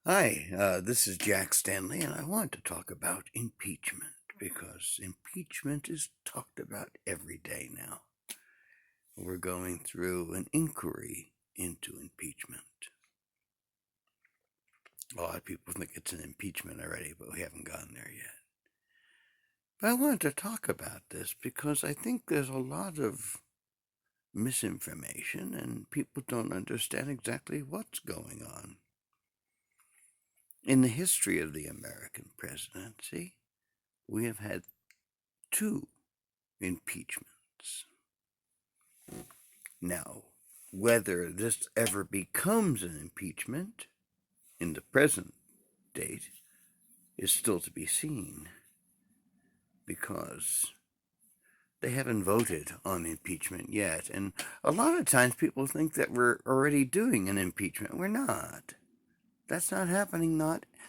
Hi, this is Jack Stanley, and I want to talk about impeachment because impeachment is talked about every day now. We're going through an inquiry into impeachment. A lot of people think it's an impeachment already, but we haven't gotten there yet. But I wanted to talk about this because I think there's a lot of misinformation and people don't understand exactly what's going on. In the history of the American presidency, we have had two impeachments. Now, whether this ever becomes an impeachment in the present date is still to be seen because they haven't voted on impeachment yet. And a lot of times people think that we're already doing an impeachment. We're not. That's not happening.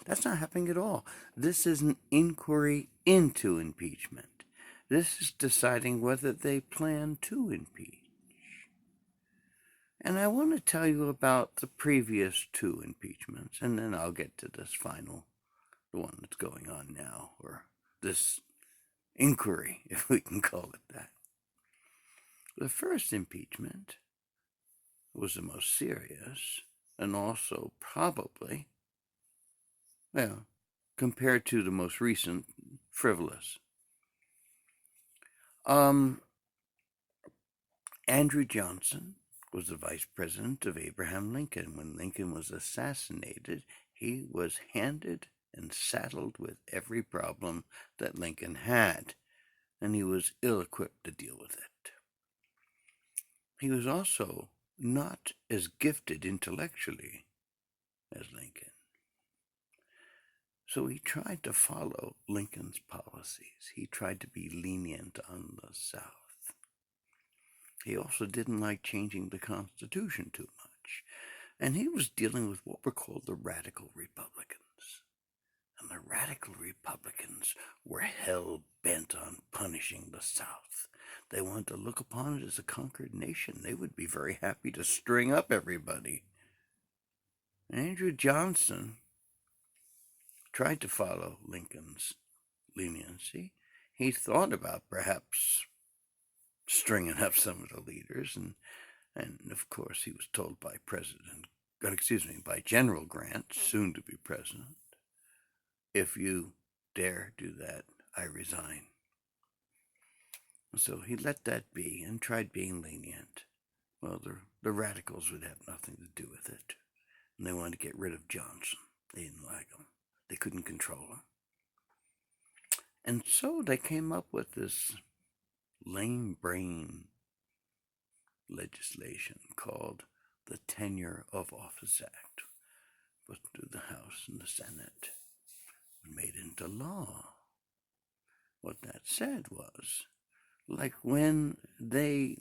That's not happening at all. This is an inquiry into impeachment. This is deciding whether they plan to impeach. And I want to tell you about the previous two impeachments, and then I'll get to this final, the one that's going on now, or this inquiry, if we can call it that. The first impeachment was the most serious, and also probably, well, compared to the most recent, frivolous. Andrew Johnson was the vice president of Abraham Lincoln. When Lincoln was assassinated, he was handed and saddled with every problem that Lincoln had, and he was ill-equipped to deal with it. He was also not as gifted intellectually as Lincoln. So he tried to follow Lincoln's policies. He tried to be lenient on the South. He also didn't like changing the Constitution too much. And he was dealing with what were called the radical Republicans. And the radical Republicans were hell-bent on punishing the South. They wanted to look upon it as a conquered nation. They would be very happy to string up everybody. Andrew Johnson tried to follow Lincoln's leniency. He thought about perhaps stringing up some of the leaders, and of course he was told by by General Grant, soon to be president, if you dare do that, I resign. So he let that be and tried being lenient. Well, the radicals would have nothing to do with it, and they wanted to get rid of Johnson. They didn't like him. They couldn't control him. And so they came up with this lame brain legislation called the Tenure of Office Act, put through the House and the Senate, made into law. What that said was, like when they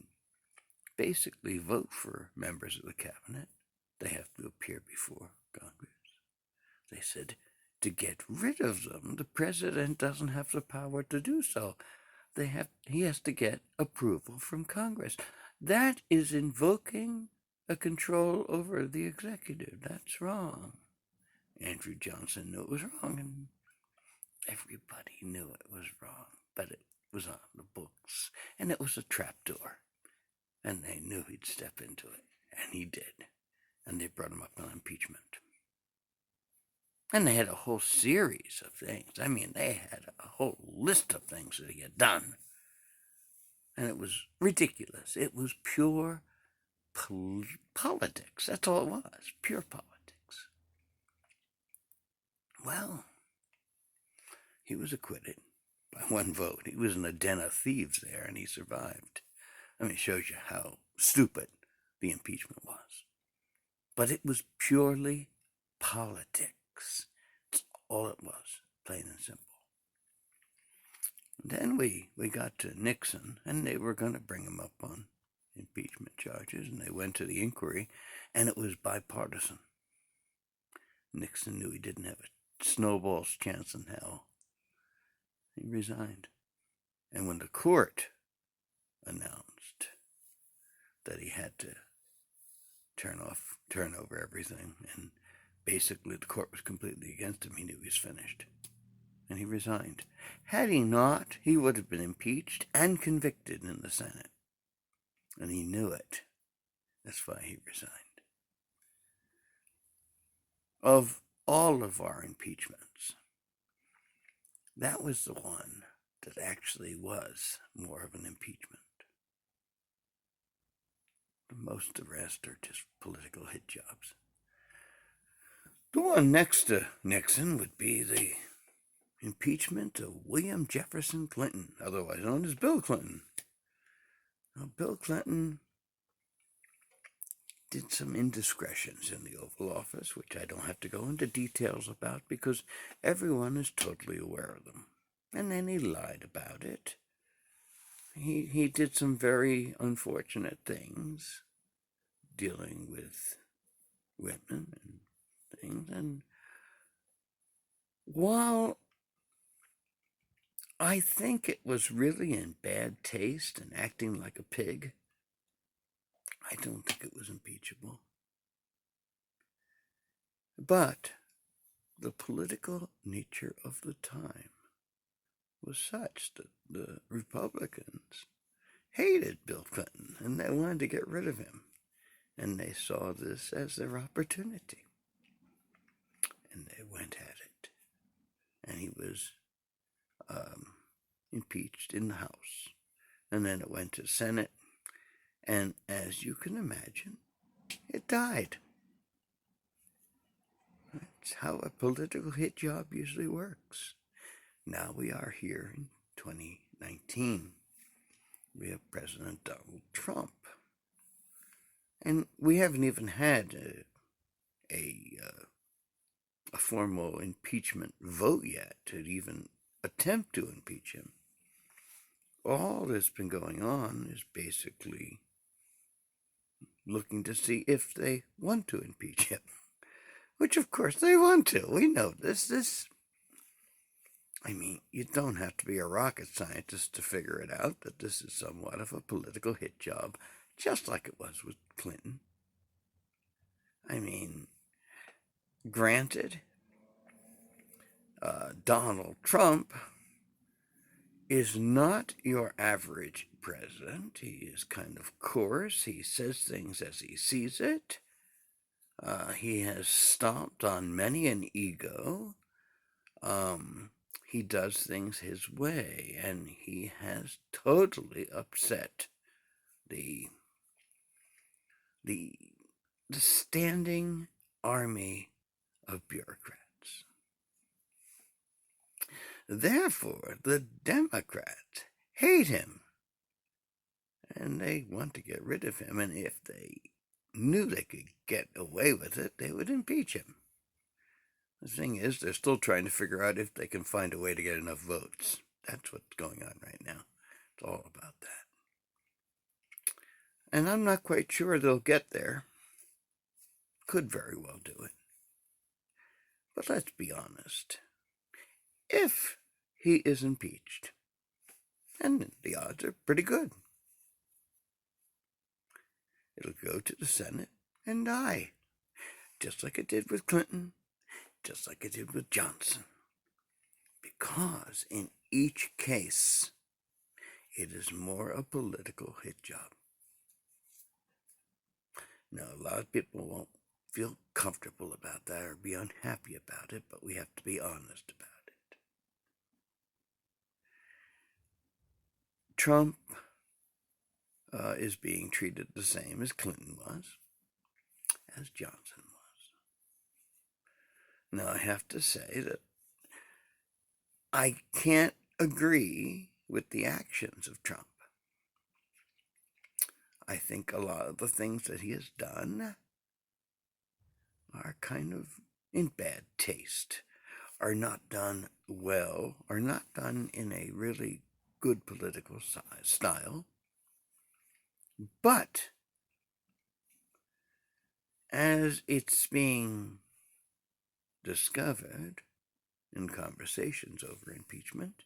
basically vote for members of the cabinet, they have to appear before Congress. They said to get rid of them, the president doesn't have the power to do so. He has to get approval from Congress. That is invoking a control over the executive. That's wrong. Andrew Johnson knew it was wrong, and everybody knew it was wrong, but it was on the books, and it was a trapdoor, and they knew he'd step into it, and he did, and they brought him up on impeachment. And they had a whole series of things. I mean, they had a whole list of things that he had done. And it was ridiculous. It was pure politics. That's all it was, pure politics. Well, he was acquitted by one vote. He was in a den of thieves there, and he survived. I mean, it shows you how stupid the impeachment was. But it was purely politics. That's all it was, plain and simple. Then we got to Nixon, and they were going to bring him up on impeachment charges, and they went to the inquiry, and it was bipartisan. Nixon knew he didn't have a snowball's chance in hell. He resigned. And when the court announced that he had to turn over everything and basically the court was completely against him. He knew he was finished. And he resigned. Had he not, he would have been impeached and convicted in the Senate. And he knew it. That's why he resigned. Of all of our impeachments, that was the one that actually was more of an impeachment. Most of the rest are just political hit jobs. The one next to Nixon would be the impeachment of William Jefferson Clinton, otherwise known as Bill Clinton. Now, Bill Clinton did some indiscretions in the Oval Office, which I don't have to go into details about because everyone is totally aware of them. And then he lied about it. He did some very unfortunate things dealing with women and things. And while I think it was really in bad taste and acting like a pig, I don't think it was impeachable. But the political nature of the time was such that the Republicans hated Bill Clinton and they wanted to get rid of him. And they saw this as their opportunity. And they went at it. And he was impeached in the House. And then it went to Senate. And as you can imagine, it died. That's how a political hit job usually works. Now we are here in 2019. We have President Donald Trump. And we haven't even had a formal impeachment vote yet to even attempt to impeach him. All that's been going on is basically looking to see if they want to impeach him, which of course they want to. We know this. I mean, you don't have to be a rocket scientist to figure it out that this is somewhat of a political hit job, just like it was with Clinton. I mean, granted, Donald Trump is not your average president. He is kind of coarse. He says things as he sees it. He has stomped on many an ego. He does things his way, and he has totally upset the standing army of bureaucrats. Therefore, the Democrats hate him, and they want to get rid of him, and if they knew they could get away with it, they would impeach him. The thing is, they're still trying to figure out if they can find a way to get enough votes. That's what's going on right now. It's all about that. And I'm not quite sure they'll get there. Could very well do it. But let's be honest. If he is impeached, and the odds are pretty good, it'll go to the Senate and die, just like it did with Clinton, just like it did with Johnson. Because in each case, it is more a political hit job. Now, a lot of people won't feel comfortable about that or be unhappy about it, but we have to be honest about it. Trump is being treated the same as Clinton was, as Johnson was. Now, I have to say that I can't agree with the actions of Trump. I think a lot of the things that he has done are kind of in bad taste, are not done well, are not done in a really good political style. But as it's being discovered in conversations over impeachment,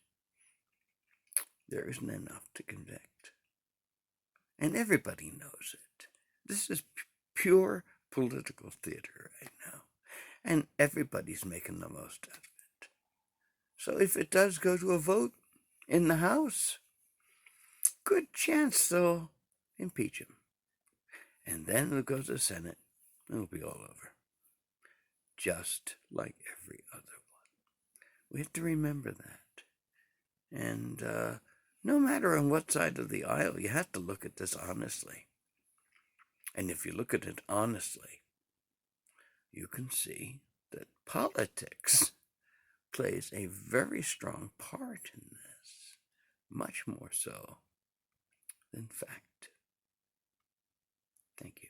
there isn't enough to convict. And everybody knows it. This is pure political theater right now. and everybody's making the most out of it. So if it does go to a vote in the House, good chance they'll impeach him. And then it'll go to the Senate, and it'll be all over. Just like every other one. We have to remember that. And no matter on what side of the aisle, you have to look at this honestly. And if you look at it honestly, you can see that politics plays a very strong part in this, much more so than fact. Thank you.